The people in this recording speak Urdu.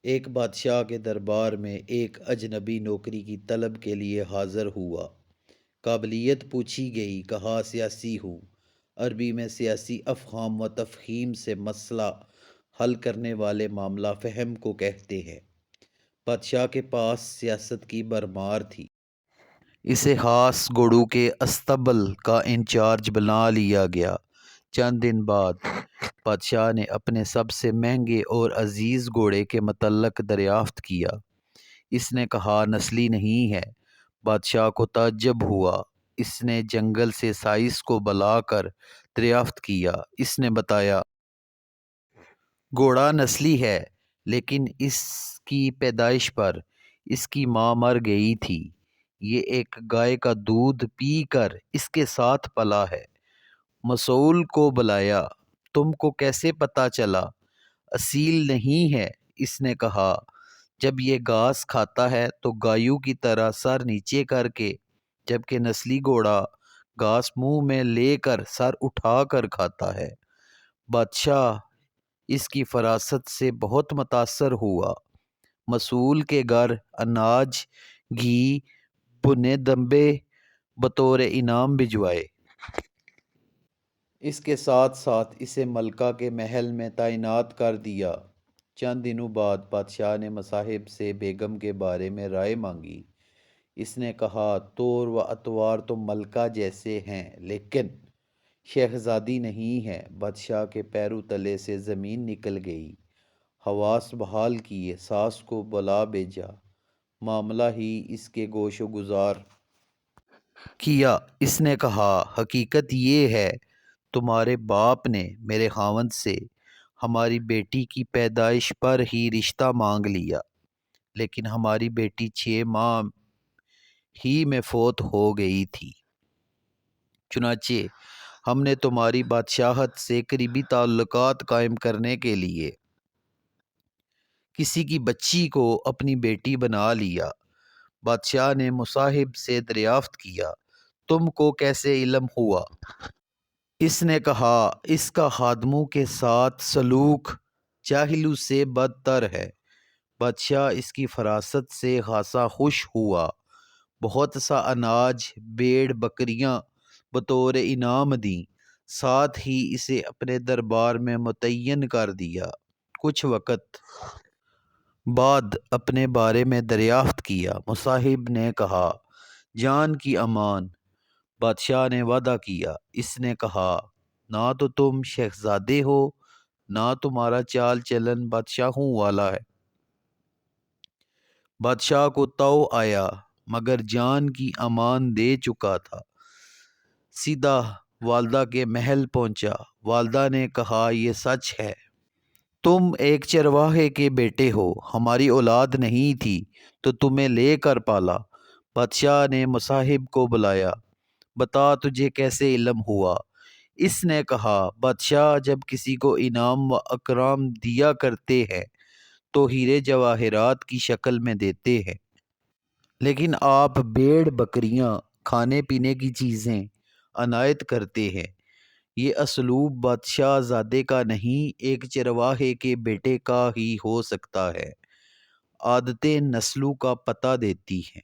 ایک بادشاہ کے دربار میں ایک اجنبی نوکری کی طلب کے لیے حاضر ہوا۔ قابلیت پوچھی گئی، کہا سیاسی ہوں۔ عربی میں سیاسی افہام و تفہیم سے مسئلہ حل کرنے والے معاملہ فہم کو کہتے ہیں۔ بادشاہ کے پاس سیاست کی بھرمار تھی۔ اسے خاص گھوڑوں کے استبل کا انچارج بنا لیا گیا۔ چند دن بعد بادشاہ نے اپنے سب سے مہنگے اور عزیز گھوڑے کے متعلق دریافت کیا۔ اس نے کہا نسلی نہیں ہے۔ بادشاہ کو تعجب ہوا۔ اس نے جنگل سے سائس کو بلا کر دریافت کیا۔ اس نے بتایا گھوڑا نسلی ہے، لیکن اس کی پیدائش پر اس کی ماں مر گئی تھی۔ یہ ایک گائے کا دودھ پی کر اس کے ساتھ پلا ہے۔ مسؤول کو بلایا، تم کو کیسے پتہ چلا؟ اصیل نہیں ہے۔ اس نے کہا جب یہ گھاس کھاتا ہے تو گایوں کی طرح سر نیچے کر کے، جبکہ نسلی گھوڑا گھاس منہ میں لے کر سر اٹھا کر کھاتا ہے۔ بادشاہ اس کی فراست سے بہت متاثر ہوا۔ مسؤول کے گھر اناج، گھی، بنے دمبے بطور انعام بھجوائے۔ اس کے ساتھ ساتھ اسے ملکہ کے محل میں تعینات کر دیا۔ چند دنوں بعد بادشاہ نے مصاحب سے بیگم کے بارے میں رائے مانگی۔ اس نے کہا طور و اطوار تو ملکہ جیسے ہیں، لیکن شہزادی نہیں ہے۔ بادشاہ کے پیروں تلے سے زمین نکل گئی۔ حواس بحال کیے، ساس کو بلا بھیجا، معاملہ ہی اس کے گوش و گزار کیا۔ اس نے کہا حقیقت یہ ہے تمہارے باپ نے میرے خاوند سے ہماری بیٹی کی پیدائش پر ہی رشتہ مانگ لیا، لیکن ہماری بیٹی 6 ماہ ہی میں فوت ہو گئی تھی۔ چنانچہ ہم نے تمہاری بادشاہت سے قریبی تعلقات قائم کرنے کے لیے کسی کی بچی کو اپنی بیٹی بنا لیا۔ بادشاہ نے مصاحب سے دریافت کیا تم کو کیسے علم ہوا؟ اس نے کہا اس کا خادموں کے ساتھ سلوک جاہلوں سے بدتر ہے۔ بادشاہ اس کی فراست سے خاصا خوش ہوا۔ بہت سا اناج، بھیڑ بکریاں بطور انعام دیں، ساتھ ہی اسے اپنے دربار میں متعین کر دیا۔ کچھ وقت بعد اپنے بارے میں دریافت کیا۔ مصاحب نے کہا جان کی امان۔ بادشاہ نے وعدہ کیا۔ اس نے کہا نہ تو تم شہزادے ہو، نہ تمہارا چال چلن بادشاہوں والا ہے۔ بادشاہ کو طوع آیا، مگر جان کی امان دے چکا تھا۔ سیدھا والدہ کے محل پہنچا۔ والدہ نے کہا یہ سچ ہے، تم ایک چرواہے کے بیٹے ہو، ہماری اولاد نہیں تھی تو تمہیں لے کر پالا۔ بادشاہ نے مصاحب کو بلایا، بتا تجھے کیسے علم ہوا؟ اس نے کہا بادشاہ جب کسی کو انعام و اکرام دیا کرتے ہیں تو ہیرے جواہرات کی شکل میں دیتے ہیں، لیکن آپ بھیڑ بکریاں، کھانے پینے کی چیزیں عنایت کرتے ہیں۔ یہ اسلوب بادشاہ زادے کا نہیں، ایک چرواہے کے بیٹے کا ہی ہو سکتا ہے۔ عادتیں نسلوں کا پتہ دیتی ہیں۔